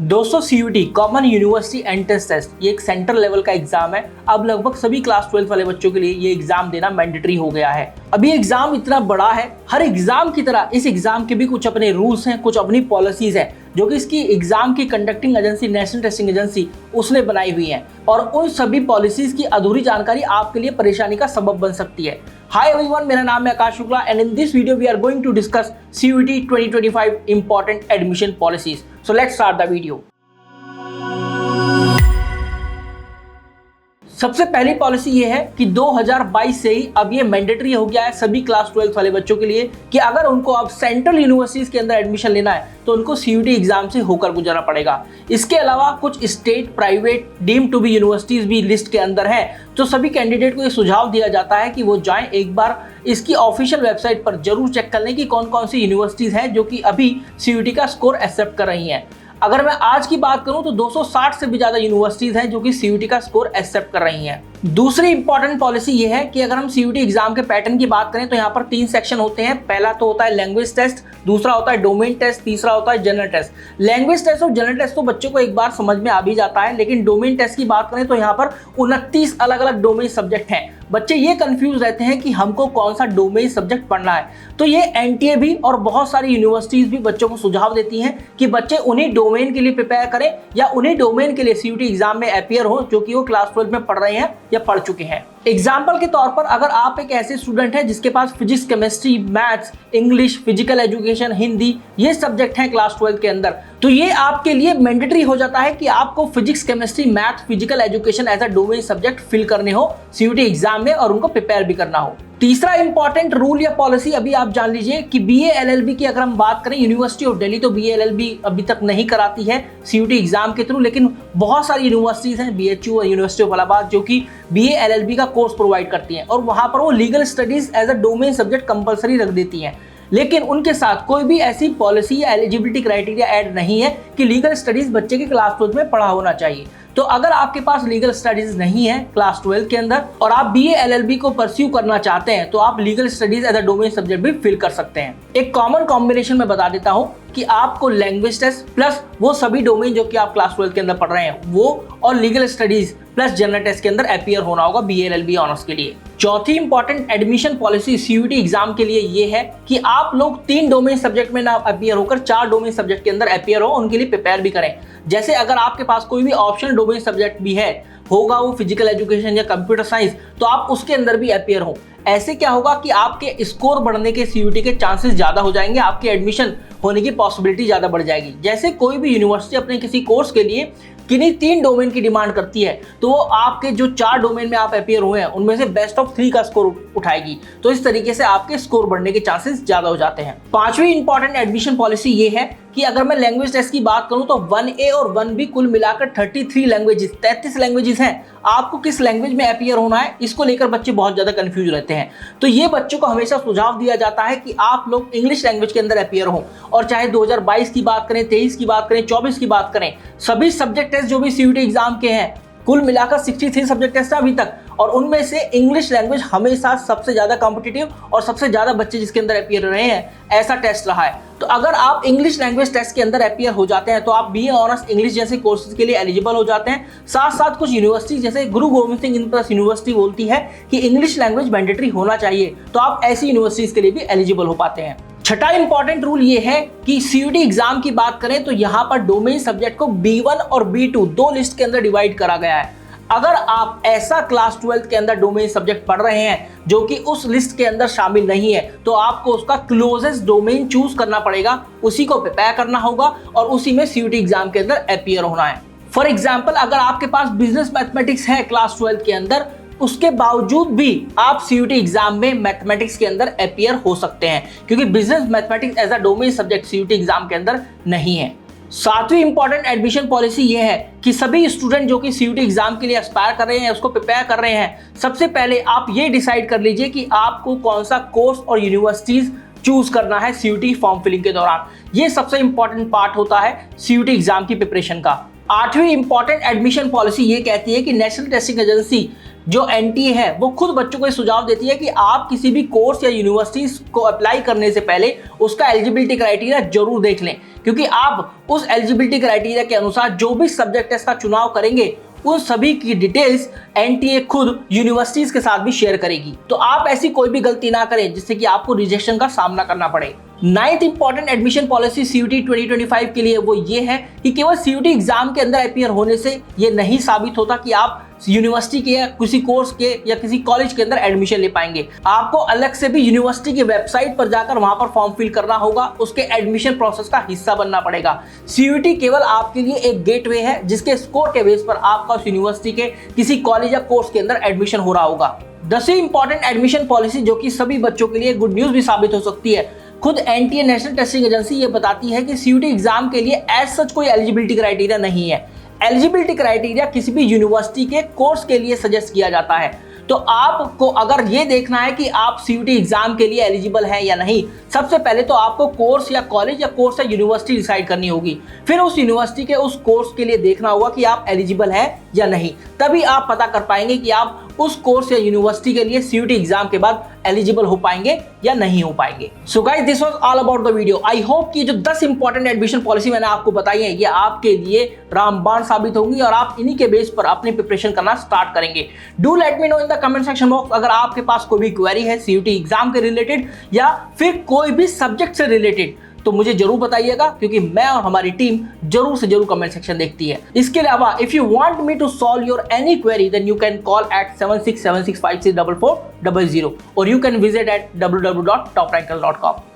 दोस्तों CUET common university entrance test ये एक सेंट्रल लेवल का एग्जाम है। अब लगभग सभी क्लास 12 वाले बच्चों के लिए ये एग्जाम देना मैंडेटरी हो गया है। अभी एग्जाम इतना बड़ा है, हर एग्जाम की तरह इस एग्जाम के भी कुछ अपने रूल्स हैं, कुछ अपनी पॉलिसीज हैं जो कि इसकी एग्जाम की conducting agency national testing agency उसने बनाई हुई है और उन सभी पॉलिसीज की अधूरी जानकारी आपके लिए परेशानी का सबब बन सकती है। हाय एवरीवन, मेरा नाम है Akash Shukla and in this video we are going to discuss CUET 2025 important admission policies. So let's start the video. सबसे पहली पॉलिसी ये है कि 2022 से ही अब ये मैंडेटरी हो गया है सभी क्लास 12 वाले बच्चों के लिए कि अगर उनको अब सेंट्रल यूनिवर्सिटीज के अंदर एडमिशन लेना है तो उनको CUET एग्जाम से होकर गुजरना पड़ेगा। इसके अलावा कुछ state private deemed to be universities भी लिस्ट के अंदर है, तो सभी कैंडिडेट को ये सुझाव दिया जाता है कि वो जाएं एक बार इसकी ऑफिशियल वेबसाइट पर जरूर चेक कर लें कि कौन कौन सी यूनिवर्सिटीज हैं जो कि अभी CUET का स्कोर एक्सेप्ट कर रही हैं। अगर मैं आज की बात करूं तो 260 से भी ज्यादा यूनिवर्सिटीज हैं जो कि CUET का स्कोर एक्सेप्ट कर रही हैं। दूसरी इंपॉर्टेंट पॉलिसी ये है कि अगर हम CUET एग्जाम के पैटर्न की बात करें तो यहाँ पर 3 सेक्शन होते हैं। पहला तो होता है लैंग्वेज टेस्ट, दूसरा होता है डोमेन टेस्ट, तीसरा होता है जनरल टेस्ट। लैंग्वेज टेस्ट और जनरल टेस्ट तो बच्चों को एक बार समझ में आ भी जाता है, लेकिन डोमेन टेस्ट की बात करें तो यहाँ पर 29 अलग अलग डोमेन सब्जेक्ट हैं। बच्चे ये कंफ्यूज रहते हैं कि हमको कौन सा डोमेन सब्जेक्ट पढ़ना है, तो ये NTA भी और बहुत सारी यूनिवर्सिटीज भी बच्चों को सुझाव देती हैं कि बच्चे उन्हीं डोमेन के लिए प्रिपेयर करें या उन्हीं डोमेन के लिए CUET एग्जाम में अपीयर हो जो कि वो क्लास 12 में पढ़ रहे हैं या पढ़ चुके हैं। एग्जाम्पल के तौर पर अगर आप एक ऐसे स्टूडेंट हैं जिसके पास physics, chemistry, maths, English, physical education, Hindi ये सब्जेक्ट हैं क्लास 12 के अंदर, तो ये आपके लिए मैंडेटरी हो जाता है कि आपको physics, chemistry, math, physical education as a domain subject fill करने हो CUET एग्जाम में और उनको प्रिपेयर भी करना हो। तीसरा इंपॉर्टेंट रूल या पॉलिसी अभी आप जान लीजिए कि BA LLB की अगर हम बात करें, यूनिवर्सिटी ऑफ दिल्ली तो BA LLB अभी तक नहीं कराती है CUET एग्जाम के थ्रू, लेकिन बहुत सारी यूनिवर्सिटीज हैं BHU और यूनिवर्सिटी ऑफ इलाहाबाद जो कि BA LLB का कोर्स प्रोवाइड करती हैं और वहां पर वो legal studies as a domain subject compulsory रख देती हैं। लेकिन उनके साथ कोई भी ऐसी पॉलिसी या एलिजिबिलिटी क्राइटेरिया ऐड नहीं है कि लीगल स्टडीज बच्चे के क्लास 12 में पढ़ा होना चाहिए। तो अगर आपके पास लीगल स्टडीज नहीं है क्लास 12 के अंदर और आप BA LLB को परस्यू करना चाहते हैं तो आप legal studies as a domain subject भी फिल कर सकते हैं। एक कॉमन कॉम्बिनेशन में बता देता हूं कि आपको लैंग्वेज टेस्ट प्लस वो सभी डोमेन जो कि आप क्लास 12 के अंदर पढ़ रहे हैं वो और legal studies plus general test के अंदर अपीयर होना होगा BA LLB ऑनर्स के लिए। चौथी important admission policy CUET exam के लिए ये है कि आप लोग 3 डोमेन सब्जेक्ट में ना अपीयर होकर 4 डोमेन सब्जेक्ट के अंदर अपीयर हो, उनके लिए प्रिपेयर भी करें। जैसे अगर आपके पास कोई भी ऑप्शनल डोमेन सब्जेक्ट भी है, होगा वो फिजिकल एजुकेशन या कंप्यूटर साइंस, तो आप उसके अंदर भी अपीयर हो। ऐसे क्या होगा कि आपके स्कोर बढ़ने के CUET के चांसेस ज्यादा हो जाएंगे, आपके एडमिशन होने की पॉसिबिलिटी ज्यादा बढ़ जाएगी। जैसे कोई भी यूनिवर्सिटी अपने किसी कोर्स के लिए किन्हीं 3 डोमेन की डिमांड करती है तो वो आपके जो 4 डोमेन में आप अपीयर हुए हैं उनमें से बेस्ट ऑफ 3 का स्कोर उठाएगी, तो इस तरीके से आपके स्कोर बढ़ने के चांसेस ज्यादा हो जाते हैं। पांचवी इंपॉर्टेंट एडमिशन पॉलिसी ये है कि अगर मैं लैंग्वेज टेस्ट की बात करूं तो 1A और 1B कुल मिलाकर 33 लैंग्वेजेस 33 लैंग्वेजेस हैं। आपको किस लैंग्वेज में अपीयर होना है इसको लेकर बच्चे बहुत ज्यादा कंफ्यूज रहते हैं, तो ये बच्चों को हमेशा सुझाव दिया जाता है कि आप लोग इंग्लिश लैंग्वेज के अंदर अपीयर हो। और चाहे 2022 की बात करें, 23 की बात करें, 24 की बात करें, सभी सब्जेक्ट टेस्ट जो भी CUET एग्जाम के हैं कुल मिलाकर 63 सब्जेक्ट टेस्ट है अभी तक, और उनमें से इंग्लिश लैंग्वेज हमेशा सबसे ज्यादा कॉम्पिटिटिव और सबसे ज्यादा बच्चे जिसके अंदर अपीयर रहे हैं ऐसा टेस्ट रहा है। तो अगर आप इंग्लिश लैंग्वेज टेस्ट के अंदर अपीयर हो जाते हैं तो आप BA ऑनर्स इंग्लिश जैसे कोर्सेज के लिए एलिजिबल हो जाते हैं। साथ साथ कुछ यूनिवर्सिटी जैसे गुरु गोविंद सिंह इंद्रप्रस्थ यूनिवर्सिटी बोलती है कि इंग्लिश लैंग्वेज मैंडेटरी होना चाहिए, तो आप ऐसी यूनिवर्सिटीज के लिए भी एलिजिबल हो पाते हैं। छठा इंपॉर्टेंट रूल ये है कि CUET एग्जाम की बात करें तो यहाँ पर डोमेन सब्जेक्ट को B1 और B2 2 लिस्ट के अंदर डिवाइड करा गया है। अगर आप ऐसा क्लास 12 के अंदर डोमेन सब्जेक्ट पढ़ रहे हैं जो कि उस लिस्ट के अंदर शामिल नहीं है तो आपको उसका क्लोजेस्ट डोमेन चूज करना पड़ेगा, उसी को प्रिपेयर करना होगा और उसी में CUET एग्जाम के अंदर अपीयर होना है। फॉर एग्जाम्पल, अगर आपके पास बिजनेस मैथमेटिक्स है क्लास 12 के अंदर, उसके बावजूद भी आप CUET एग्जाम में मैथमेटिक्स के अंदर अपीयर हो सकते हैं क्योंकि business mathematics as a domain subject CUET exam के अंदर नहीं है। सातवीं इंपॉर्टेंट एडमिशन पॉलिसी ये है कि सभी स्टूडेंट जो कि CUET एग्जाम के लिए एस्पायर कर रहे हैं, उसको प्रिपेयर कर रहे हैं, सबसे पहले आप ये डिसाइड कर लीजिए कि आपको कौन सा कोर्स और यूनिवर्सिटीज चूज करना है CUET फॉर्म फिलिंग के दौरान। ये सबसे इंपॉर्टेंट पार्ट होता है CUET एग्जाम की प्रिपरेशन का। 8वीं इंपॉर्टेंट एडमिशन पॉलिसी ये कहती है कि नेशनल टेस्टिंग एजेंसी जो एनटीए है वो खुद बच्चों को सुझाव देती है कि आप किसी भी कोर्स या यूनिवर्सिटीज को अप्लाई करने से पहले उसका एलिजिबिलिटी क्राइटेरिया जरूर देख लें, क्योंकि आप उस एलिजिबिलिटी क्राइटेरिया के अनुसार जो भी सब्जेक्ट टेस्ट का चुनाव करेंगे उन सभी की डिटेल्स एनटीए खुद यूनिवर्सिटीज के साथ भी शेयर करेगी। तो आप ऐसी कोई भी गलती ना करें जिससे कि आपको रिजेक्शन का सामना करना पड़े। 9th important admission policy CUT 2025 के लिए वो ये है कि केवल सीयूटी एग्जाम के अंदर अपीयर होने से ये नहीं साबित होता कि आप यूनिवर्सिटी के या किसी कोर्स के या किसी कॉलेज के अंदर एडमिशन ले पाएंगे। आपको अलग से भी यूनिवर्सिटी की वेबसाइट पर जाकर वहां पर फॉर्म फिल करना होगा, उसके एडमिशन प्रोसेस का हिस्सा बनना पड़ेगा। सीयूटी केवल आपके लिए एक गेटवे है जिसके स्कोर के बेस पर आपका उस यूनिवर्सिटी के किसी कॉलेज या कोर्स के अंदर एडमिशन हो रहा होगा। 10वीं इंपॉर्टेंट एडमिशन पॉलिसी जो कि सभी बच्चों के लिए गुड न्यूज भी साबित हो सकती है। खुद एनटीए नेशनल टेस्टिंग एजेंसी ये बताती है कि सीयूटी एग्जाम के लिए एज सच कोई एलिजिबिलिटी क्राइटेरिया नहीं है। एलिजिबिलिटी क्राइटेरिया किसी भी यूनिवर्सिटी के कोर्स के लिए सजेस्ट किया जाता है। तो आपको अगर ये देखना है कि आप सीयूटी एग्जाम के लिए एलिजिबल हैं या नहीं, सबसे पहले तो आपको कोर्स या कॉलेज या कोर्स या यूनिवर्सिटी डिसाइड करनी होगी। फिर उस यूनिवर्सिटी के उस कोर्स के लिए देखना होगा कि आप एलिजिबल हैं या नहीं, तभी आप पता कर पाएंगे कि आप उस कोर्स या यूनिवर्सिटी के लिए सीयूटी एग्जाम के बाद एलिजिबल हो पाएंगे या नहीं हो पाएंगे। So guys, this was all about the video. I hope कि जो 10 इंपॉर्टेंट एडमिशन पॉलिसी मैंने आपको बताई है ये आपके लिए रामबाण साबित होंगी और आप इन्हीं के बेस पर अपने प्रिपरेशन करना स्टार्ट करेंगे। Do let me know in the comment section box अगर आपके पास कोई भी क्वेरी है सीयूटी एग्जाम के रिलेटेड या फिर कोई भी सब्जेक्ट से रिलेटेड, तो मुझे जरूर बताइएगा, क्योंकि मैं और हमारी टीम जरूर से जरूर कमेंट सेक्शन देखती है। इसके अलावा if you want me to solve your any query then you can call at 7676564400 और you can visit at www.toprankers.com।